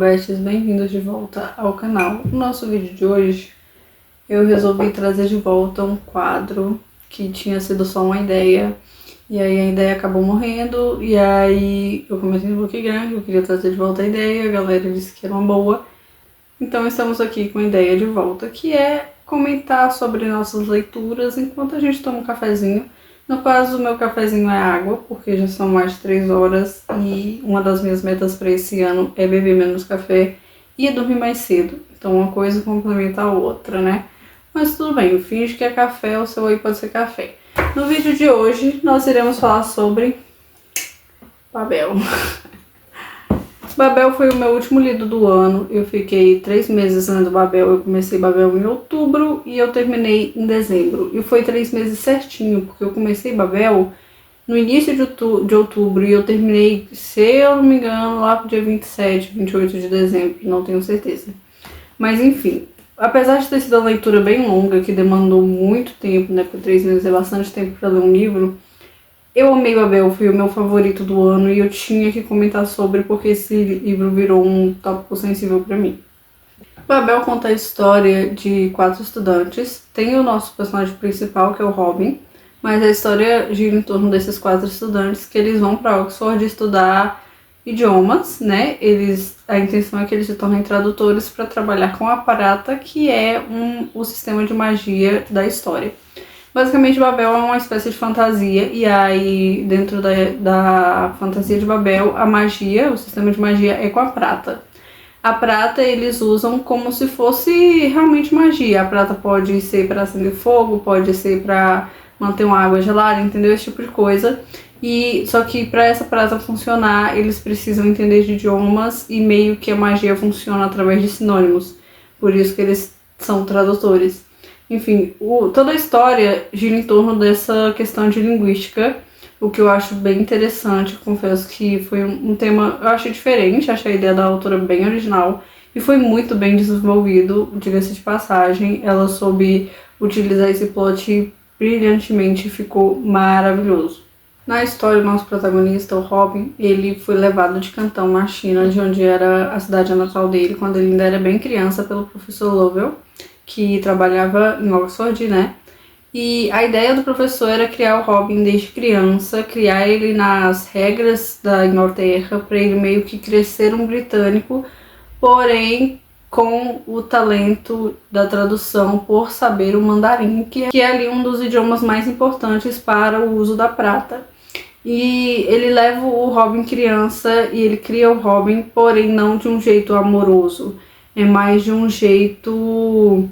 Besties, bem-vindos de volta ao canal. No nosso vídeo de hoje, eu resolvi trazer de volta um quadro que tinha sido só uma ideia, e aí a ideia acabou morrendo, e aí eu comecei no Bookgram, eu queria trazer de volta a ideia, a galera disse que era uma boa. Então estamos aqui com a ideia de volta, que é comentar sobre nossas leituras enquanto a gente toma um cafezinho. No caso, o meu cafezinho é água, porque já são mais de 3 horas e uma das minhas metas para esse ano é beber menos café e dormir mais cedo. Então uma coisa complementa a outra, né? Mas tudo bem, finge que é café, o seu aí pode ser café. No vídeo de hoje, nós iremos falar sobre Babel. Babel foi o meu último livro do ano. Eu fiquei 3 meses lendo Babel. Eu comecei Babel em outubro e eu terminei em dezembro. E foi 3 meses certinho, porque eu comecei Babel no início de outubro e eu terminei, se eu não me engano, lá pro dia 27, 28 de dezembro, não tenho certeza. Mas enfim, apesar de ter sido uma leitura bem longa, que demandou muito tempo, né, porque 3 meses é bastante tempo para ler um livro, eu amei Babel, foi o meu favorito do ano e eu tinha que comentar sobre porque esse livro virou um tópico sensível para mim. Babel conta a história de 4 estudantes. Tem o nosso personagem principal, que é o Robin, mas a história gira em torno desses 4 estudantes que eles vão para Oxford estudar idiomas, né? A intenção é que eles se tornem tradutores para trabalhar com a Prata, que é o sistema de magia da história. Basicamente, Babel é uma espécie de fantasia, e aí, dentro da fantasia de Babel, a magia, o sistema de magia é com a prata. A prata eles usam como se fosse realmente magia. A prata pode ser para acender fogo, pode ser para manter uma água gelada, entendeu? Esse tipo de coisa. E só que para essa prata funcionar, eles precisam entender de idiomas e meio que a magia funciona através de sinônimos. Por isso que eles são tradutores. Enfim, toda a história gira em torno dessa questão de linguística, o que eu acho bem interessante. Confesso que foi um tema, eu achei diferente, achei a ideia da autora bem original e foi muito bem desenvolvido, diga-se de passagem. Ela soube utilizar esse plot brilhantemente e ficou maravilhoso. Na história, o nosso protagonista, o Robin, ele foi levado de Cantão na China, de onde era a cidade natal dele, quando ele ainda era bem criança, pelo professor Lovell, que trabalhava em Oxford, né? E a ideia do professor era criar o Robin desde criança, criar ele nas regras da Inglaterra, para ele meio que crescer um britânico, porém com o talento da tradução por saber o mandarim, que é ali um dos idiomas mais importantes para o uso da prata. E ele leva o Robin criança e ele cria o Robin, porém não de um jeito amoroso, é mais de um jeito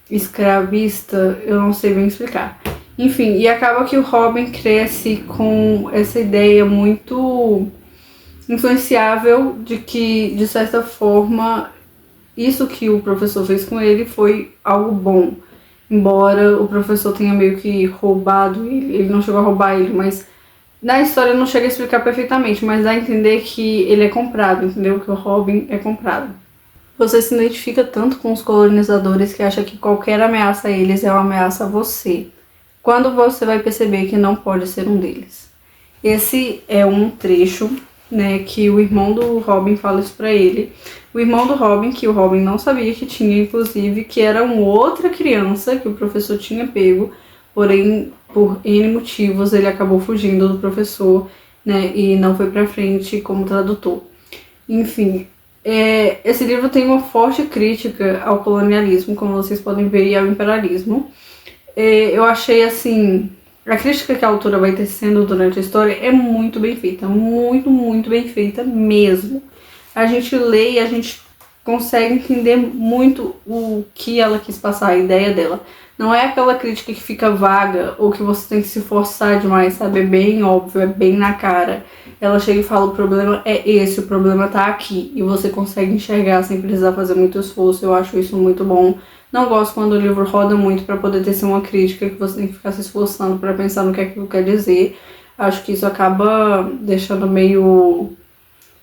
escravista, eu não sei bem explicar. Enfim, e acaba que o Robin cresce com essa ideia muito influenciável de que, de certa forma, isso que o professor fez com ele foi algo bom. Embora o professor tenha meio que roubado ele não chegou a roubar ele, mas na história não chega a explicar perfeitamente, mas dá a entender que ele é comprado, entendeu? Que o Robin é comprado. Você se identifica tanto com os colonizadores que acha que qualquer ameaça a eles é uma ameaça a você, quando você vai perceber que não pode ser um deles. Esse é um trecho, né, que o irmão do Robin fala isso pra ele. O irmão do Robin, que o Robin não sabia que tinha, inclusive, que era uma outra criança que o professor tinha pego, porém, por N motivos, ele acabou fugindo do professor, né, e não foi pra frente como tradutor. Enfim, esse livro tem uma forte crítica ao colonialismo, como vocês podem ver, e ao imperialismo. Eu achei, assim, a crítica que a autora vai tecendo durante a história é muito bem feita, muito, muito bem feita mesmo. A gente lê e a gente consegue entender muito o que ela quis passar, a ideia dela. Não é aquela crítica que fica vaga ou que você tem que se forçar demais, sabe? É bem óbvio, é bem na cara. Ela chega e fala, o problema é esse, o problema tá aqui. E você consegue enxergar sem precisar fazer muito esforço. Eu acho isso muito bom. Não gosto quando o livro roda muito para poder ter uma crítica que você tem que ficar se esforçando para pensar no que aquilo quer dizer. Acho que isso acaba deixando meio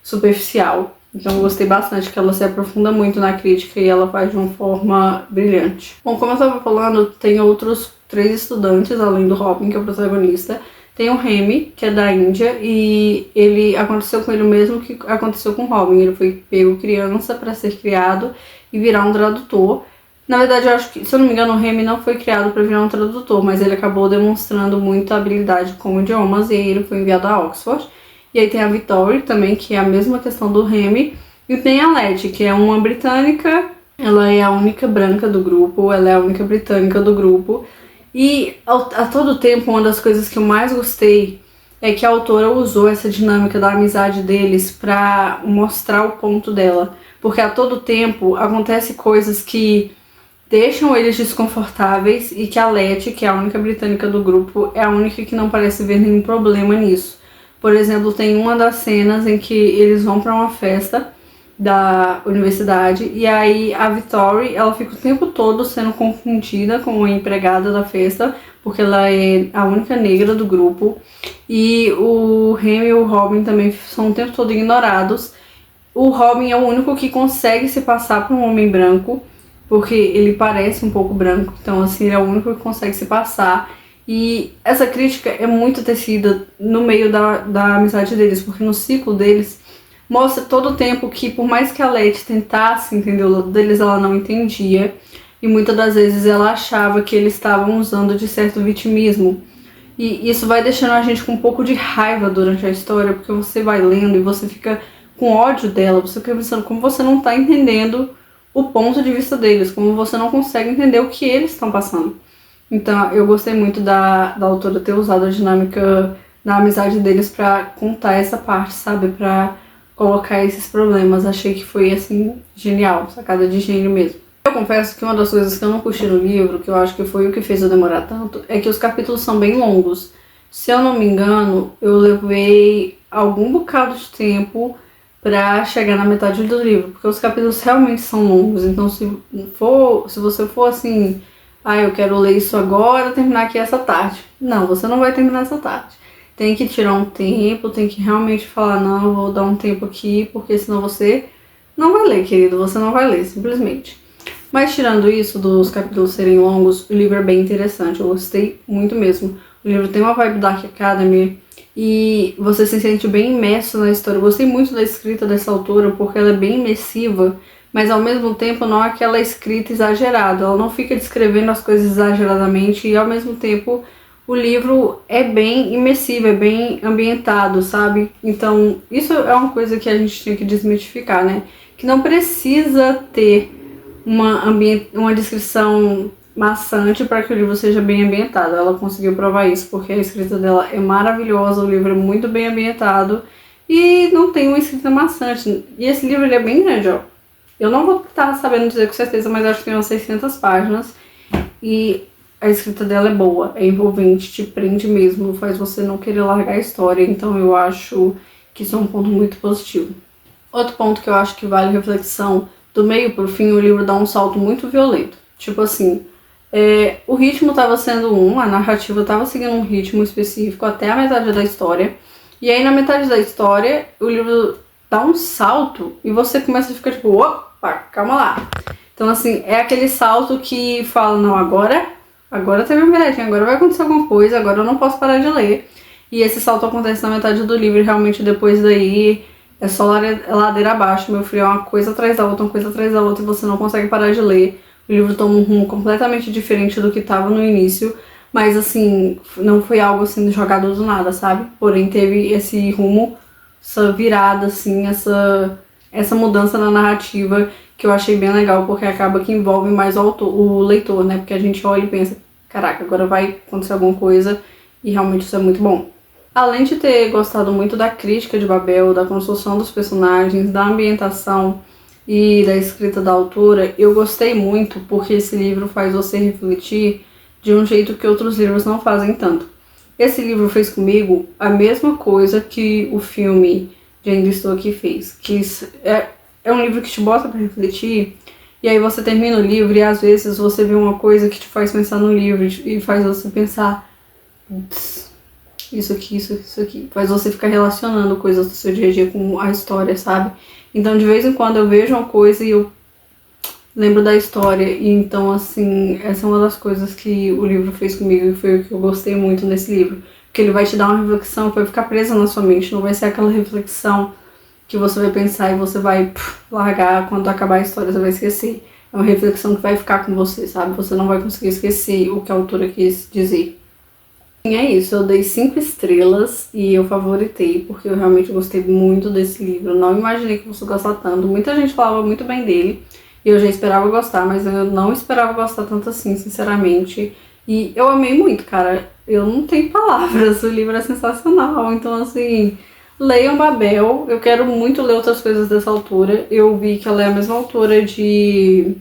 superficial. Então eu gostei bastante que ela se aprofunda muito na crítica e ela faz de uma forma brilhante. Bom, como eu estava falando, tem outros 3 estudantes, além do Robin, que é o protagonista. Tem o Remy, que é da Índia, e ele aconteceu com ele o mesmo que aconteceu com o Robin. Ele foi pego criança para ser criado e virar um tradutor. Na verdade, eu acho que, se eu não me engano, o Remy não foi criado para virar um tradutor, mas ele acabou demonstrando muita habilidade com idiomas e aí ele foi enviado a Oxford. E aí tem a Victoria também, que é a mesma questão do Remy. E tem a Letty, que é uma britânica, ela é a única branca do grupo, ela é a única britânica do grupo. E a todo tempo, uma das coisas que eu mais gostei é que a autora usou essa dinâmica da amizade deles para mostrar o ponto dela. Porque a todo tempo acontece coisas que deixam eles desconfortáveis e que a Letty, que é a única britânica do grupo, é a única que não parece ver nenhum problema nisso. Por exemplo, tem uma das cenas em que eles vão para uma festa da universidade e aí a Victoria, ela fica o tempo todo sendo confundida com a empregada da festa, porque ela é a única negra do grupo, e o Remy e o Robin também são o tempo todo ignorados. O Robin é o único que consegue se passar por um homem branco, porque ele parece um pouco branco, então assim, ele é o único que consegue se passar. E essa crítica é muito tecida no meio da amizade deles, porque no ciclo deles mostra todo o tempo que, por mais que a Letty tentasse entender o lado deles, ela não entendia. E muitas das vezes ela achava que eles estavam usando de certo vitimismo. E isso vai deixando a gente com um pouco de raiva durante a história, porque você vai lendo e você fica com ódio dela, você fica pensando como você não está entendendo o ponto de vista deles, como você não consegue entender o que eles estão passando. Então eu gostei muito da autora ter usado a dinâmica da amizade deles pra contar essa parte, sabe? Pra colocar esses problemas. Achei que foi, assim, genial, sacada de gênio mesmo. Eu confesso que uma das coisas que eu não curti no livro, que eu acho que foi o que fez eu demorar tanto, é que os capítulos são bem longos. Se eu não me engano, eu levei algum bocado de tempo pra chegar na metade do livro, porque os capítulos realmente são longos. Então se você for assim, eu quero ler isso agora, terminar aqui essa tarde. Não, você não vai terminar essa tarde. Tem que tirar um tempo, tem que realmente falar, não, eu vou dar um tempo aqui, porque senão você não vai ler, querido, você não vai ler, simplesmente. Mas tirando isso, dos capítulos serem longos, o livro é bem interessante, eu gostei muito mesmo. O livro tem uma vibe Dark Academy e você se sente bem imerso na história. Eu gostei muito da escrita dessa autora, porque ela é bem imersiva, mas ao mesmo tempo não é aquela escrita exagerada. Ela não fica descrevendo as coisas exageradamente e ao mesmo tempo o livro é bem imersivo, é bem ambientado, sabe? Então isso é uma coisa que a gente tem que desmitificar, né? Que não precisa ter uma descrição maçante para que o livro seja bem ambientado. Ela conseguiu provar isso porque a escrita dela é maravilhosa, o livro é muito bem ambientado e não tem uma escrita maçante. E esse livro ele é bem grande, ó. Eu não vou estar sabendo dizer com certeza, mas acho que tem umas 600 páginas e a escrita dela é boa, é envolvente, te prende mesmo, faz você não querer largar a história, então eu acho que isso é um ponto muito positivo. Outro ponto que eu acho que vale reflexão, do meio pro fim, o livro dá um salto muito violento. Tipo assim, o ritmo estava sendo a narrativa estava seguindo um ritmo específico até a metade da história, e aí na metade da história o livro dá um salto e você começa a ficar tipo, opa, calma lá. Então assim, é aquele salto que fala, não, agora teve uma viradinha, agora vai acontecer alguma coisa, agora eu não posso parar de ler. E esse salto acontece na metade do livro e realmente depois daí é só ladeira abaixo, meu filho, é uma coisa atrás da outra, uma coisa atrás da outra e você não consegue parar de ler. O livro toma um rumo completamente diferente do que estava no início, mas assim, não foi algo assim jogado do nada, sabe? Porém teve esse rumo, essa virada assim, essa mudança na narrativa que eu achei bem legal, porque acaba que envolve mais o leitor, né? Porque a gente olha e pensa, caraca, agora vai acontecer alguma coisa, e realmente isso é muito bom. Além de ter gostado muito da crítica de Babel, da construção dos personagens, da ambientação e da escrita da autora, eu gostei muito porque esse livro faz você refletir de um jeito que outros livros não fazem tanto. Esse livro fez comigo a mesma coisa que o filme de Ainda Estou Aqui fez, que é um livro que te bota pra refletir, e aí você termina o livro e às vezes você vê uma coisa que te faz pensar no livro e faz você pensar, isso aqui, faz você ficar relacionando coisas do seu dia a dia com a história, sabe? Então de vez em quando eu vejo uma coisa e eu lembro da história, e então assim, essa é uma das coisas que o livro fez comigo e foi o que eu gostei muito nesse livro. Porque porque ele vai te dar uma reflexão que vai ficar presa na sua mente, não vai ser aquela reflexão que você vai pensar e você vai largar, quando acabar a história você vai esquecer. É uma reflexão que vai ficar com você, sabe? Você não vai conseguir esquecer o que a autora quis dizer. E é isso, eu dei 5 estrelas e eu favoritei, porque eu realmente gostei muito desse livro. Não imaginei que fosse gostar tanto. Muita gente falava muito bem dele e eu já esperava gostar, mas eu não esperava gostar tanto assim, sinceramente. E eu amei muito, cara. Eu não tenho palavras, o livro é sensacional. Então, assim, leiam Babel. Eu quero muito ler outras coisas dessa autora. Eu vi que ela é a mesma autora de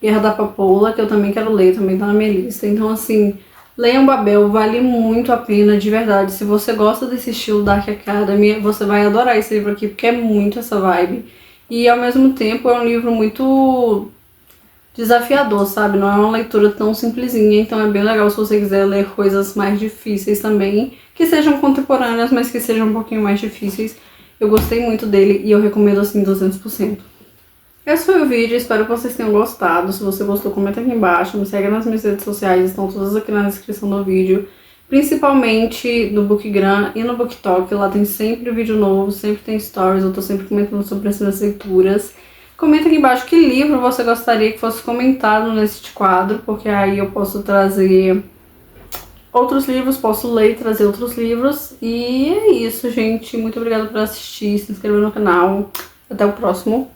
Guerra da Papoula, que eu também quero ler, também tá na minha lista. Então, assim, leiam Babel, vale muito a pena, de verdade. Se você gosta desse estilo Dark Academy, você vai adorar esse livro aqui, porque é muito essa vibe. E, ao mesmo tempo, é um livro muito desafiador, sabe? Não é uma leitura tão simplesinha, então é bem legal se você quiser ler coisas mais difíceis também, que sejam contemporâneas, mas que sejam um pouquinho mais difíceis. Eu gostei muito dele e eu recomendo assim 200%. Esse foi o vídeo, espero que vocês tenham gostado. Se você gostou, comenta aqui embaixo, me segue nas minhas redes sociais, estão todas aqui na descrição do vídeo. Principalmente no Bookgram e no BookTok, lá tem sempre vídeo novo, sempre tem stories, eu tô sempre comentando sobre as minhas leituras. Comenta aqui embaixo que livro você gostaria que fosse comentado neste quadro, porque aí eu posso trazer outros livros, posso ler e trazer outros livros. E é isso, gente. Muito obrigada por assistir, se inscrever no canal. Até o próximo